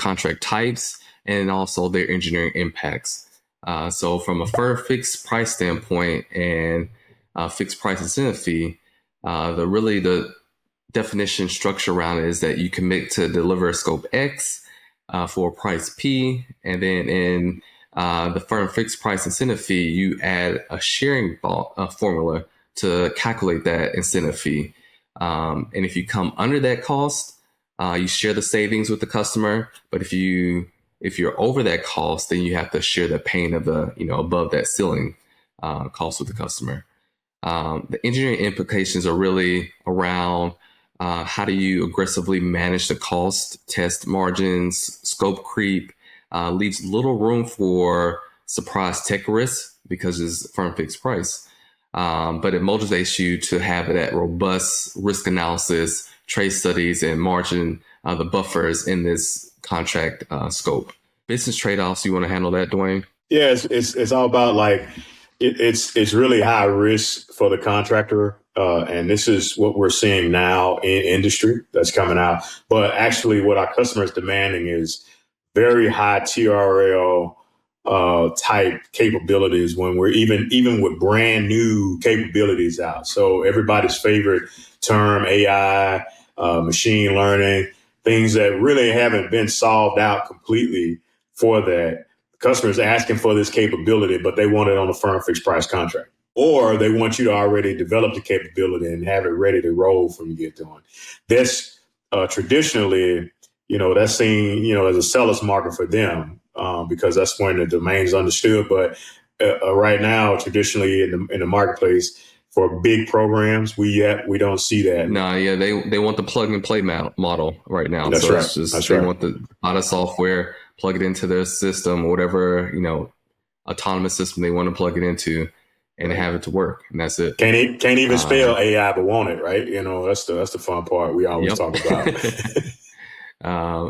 contract types and also their engineering impacts. So from a firm fixed price standpoint and fixed price incentive fee, the definition structure around it is that you commit to deliver scope X for price P, and then in the firm fixed price incentive fee, you add a sharing formula to calculate that incentive fee. And if you come under that cost, you share the savings with the customer. But if you're over that cost, then you have to share the pain of the above that ceiling cost with the customer. The engineering implications are really around how do you aggressively manage the cost, test margins, scope creep, leaves little room for surprise tech risk because it's firm fixed price. But it motivates you to have that robust risk analysis, trade studies, and margin the buffers in this contract scope. Business trade-offs, you want to handle that, DeWayne? Yeah, it's all about like it's really high risk for the contractor, and this is what we're seeing now in industry that's coming out. But actually, what our customers demanding is very high TRL type capabilities when we're even with brand new capabilities out. So everybody's favorite term, AI, machine learning, things that really haven't been solved out completely for that. Customers asking for this capability, but they want it on a firm fixed price contract. Or they want you to already develop the capability and have it ready to roll from you get going. That's traditionally, that's seen, as a seller's market for them because that's when the domain's understood. But right now, traditionally in the marketplace for big programs, we don't see that. No, yeah, they want the plug and play model right now. That's so right. It's just, That's they right. want the lot of software, plug it into their system, whatever autonomous system they want to plug it into, and have it to work, and that's it. Can't even spell AI, but want it, right? That's the fun part we always talk about.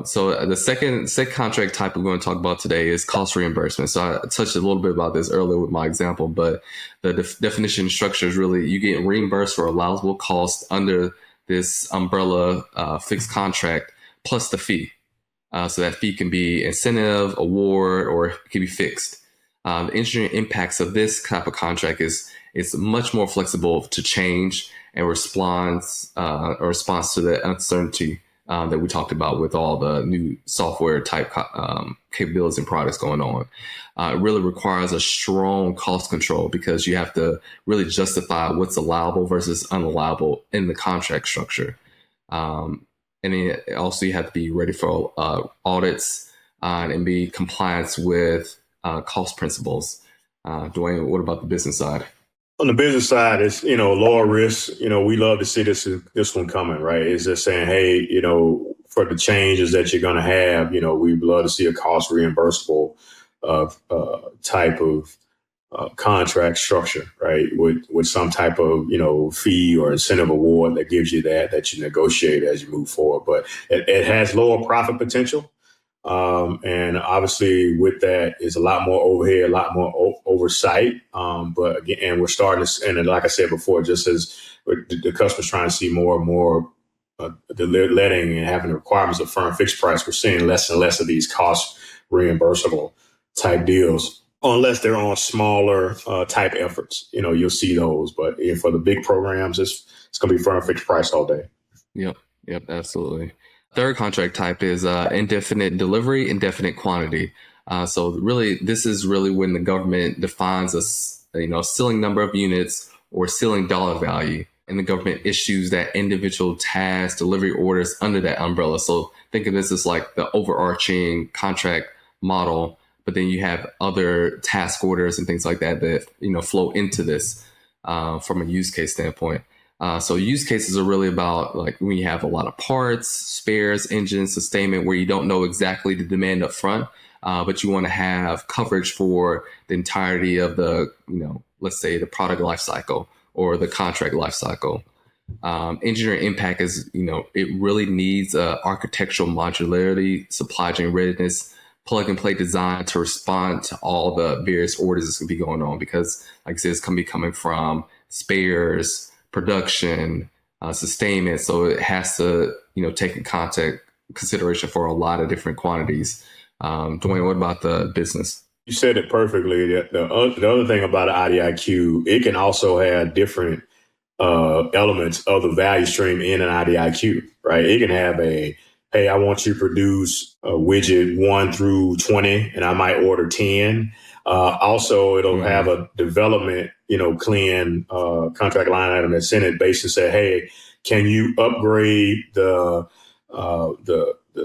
So the second contract type we're going to talk about today is cost reimbursement. So I touched a little bit about this earlier with my example, but the definition structure is really you get reimbursed for allowable costs under this umbrella fixed contract plus the fee. So that fee can be incentive, award, or it can be fixed. The engineering impacts of this type of contract is much more flexible to change and response to the uncertainty that we talked about with all the new software type capabilities and products going on. It really requires a strong cost control because you have to really justify what's allowable versus unallowable in the contract structure. And then also you have to be ready for audits and be compliant with cost principles. DeWayne, what about the business side? On the business side, it's, lower risk. We love to see this one coming, right? It's just saying, hey, for the changes that you're going to have, we'd love to see a cost reimbursable type of contract structure, right? With some type of, fee or incentive award that gives you that you negotiate as you move forward. But it has lower profit potential. And obviously with that is a lot more overhead, a lot more oversight. But again, and we're starting to, and like I said before, just as the customers trying to see more and more the letting and having the requirements of firm fixed price, we're seeing less and less of these cost reimbursable type deals, unless they're on smaller type efforts. You'll see those. But for the big programs, it's going to be firm fixed price all day. Yep, absolutely. Third contract type is indefinite delivery, indefinite quantity. So really, this is really when the government defines a ceiling number of units or ceiling dollar value, and the government issues that individual task delivery orders under that umbrella. So think of this as like the overarching contract model, but then you have other task orders and things like that flow into this from a use case standpoint. So use cases are really about like when you have a lot of parts, spares, engines, sustainment, where you don't know exactly the demand up front, but you want to have coverage for the entirety of the, let's say the product life cycle or the contract life cycle. Engineering impact is, it really needs architectural modularity, supply chain readiness, plug and play design to respond to all the various orders that's going to be going on, because like I said, it's going to be coming from spares, production, sustainment. So it has to, take in consideration for a lot of different quantities. DeWayne, what about the business? You said it perfectly. The other thing about an IDIQ, it can also have different elements of the value stream in an IDIQ, right? It can have hey, I want you to produce a widget 1 through 20, and I might order 10. Also, it'll have a development, clean contract line item that's in it, basically say, hey, can you upgrade the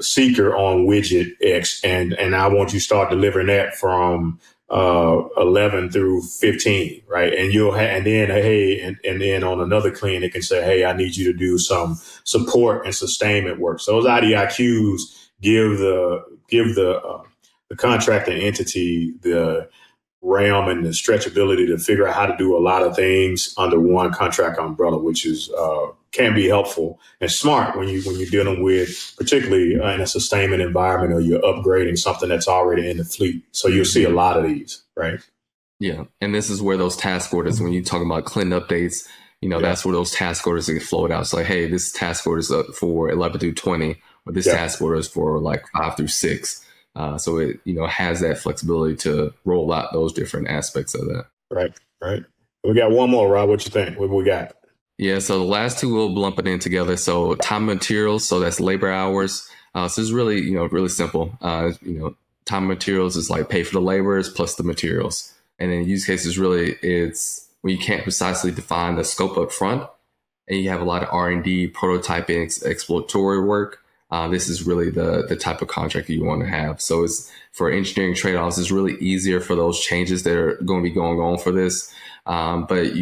seeker on widget X, and I want you to start delivering that from 11 through 15, right? And and then hey, and then on another clean, it can say, hey, I need you to do some support and sustainment work. So those IDIQs give the contracting entity the realm and the stretchability to figure out how to do a lot of things under one contract umbrella, which is can be helpful and smart when you're dealing with, particularly in a sustainment environment, or you're upgrading something that's already in the fleet. So you'll see a lot of these, right? Yeah, and this is where those task orders, when you talk about clean updates, that's where those task orders get flowed out. It's like, hey, this task order is up for 11 through 20, or this task order is for like 5 through 6. So it has that flexibility to roll out those different aspects of that. Right. We got one more, Rob. What you think? What we got? Yeah, so the last two we'll lump it in together. So time and materials, so that's labor hours. So it's really really simple. Time and materials is like pay for the laborers plus the materials, and then use cases really it's when you can't precisely define the scope up front, and you have a lot of R&D, prototyping, exploratory work. This is really the type of contract you want to have. So it's for engineering trade-offs, it's really easier for those changes that are going to be going on for this. But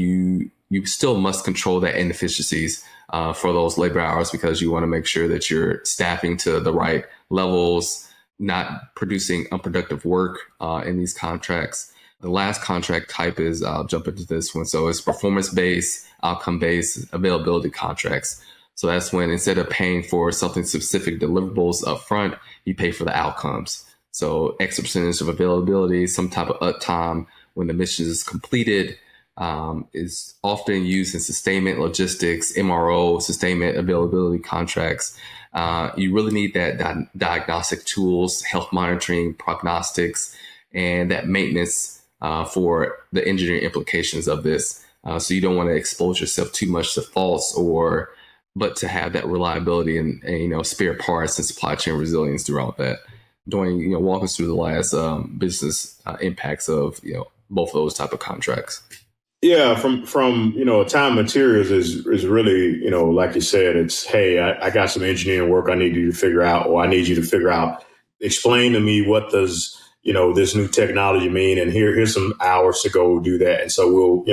you still must control that inefficiencies for those labor hours, because you want to make sure that you're staffing to the right levels, not producing unproductive work in these contracts. The last contract type is, I'll jump into this one. So it's performance-based, outcome-based availability contracts. So that's when instead of paying for something specific deliverables up front, you pay for the outcomes. So X percentage of availability, some type of uptime when the mission is completed, is often used in sustainment, logistics, MRO, sustainment availability contracts. You really need that diagnostic tools, health monitoring, prognostics, and that maintenance for the engineering implications of this. So you don't want to expose yourself too much to faults, but to have that reliability and spare parts and supply chain resilience throughout that. DeWayne, walk us through the last business impacts of both of those type of contracts. Yeah, from time materials is really, like you said, it's, hey, I got some engineering work I need you to figure out, or I need you to figure out, explain to me what does this new technology mean, and here's some hours to go do that. And so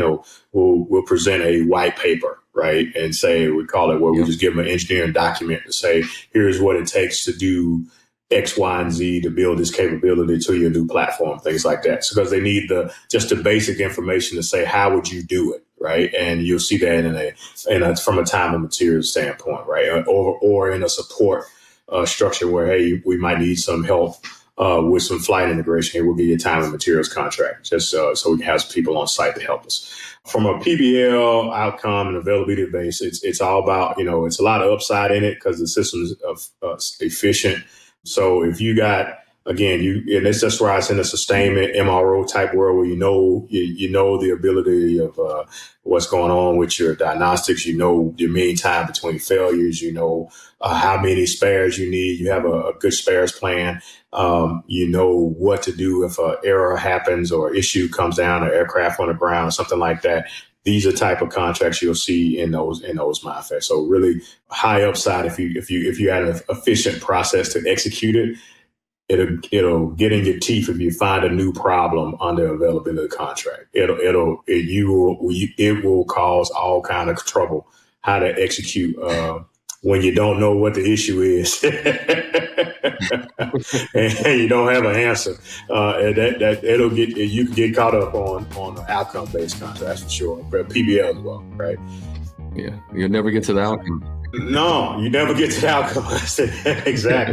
we'll present a white paper, right, and say, we call it, where we just give them an engineering document to say, here's what it takes to do X, Y, and Z to build this capability to your new platform, things like that. So because they need just the basic information to say, how would you do it, right? And you'll see that from a time and materials standpoint, right? Or in a support structure where, hey, we might need some help with some flight integration. Hey, we'll give you a time and materials contract just so we can have some people on site to help us. From a PBL outcome and availability base, it's all about, it's a lot of upside in it because the system is efficient. So if you got, again, and it's just why it's in a sustainment MRO type world where you know the ability of what's going on with your diagnostics, your mean time between failures, how many spares you need, you have a good spares plan, what to do if an error happens or issue comes down, or aircraft on the ground or something like that. These are type of contracts you'll see in those manifests. So really high upside if you had an efficient process to execute it. It'll get in your teeth if you find a new problem under availability contract. It will cause all kind of trouble how to execute when you don't know what the issue is and you don't have an answer. You can get caught up on an outcome based contract, that's for sure. But PBL as well, right? Yeah, you'll never get to the outcome. No, you never get to the outcome. Exactly.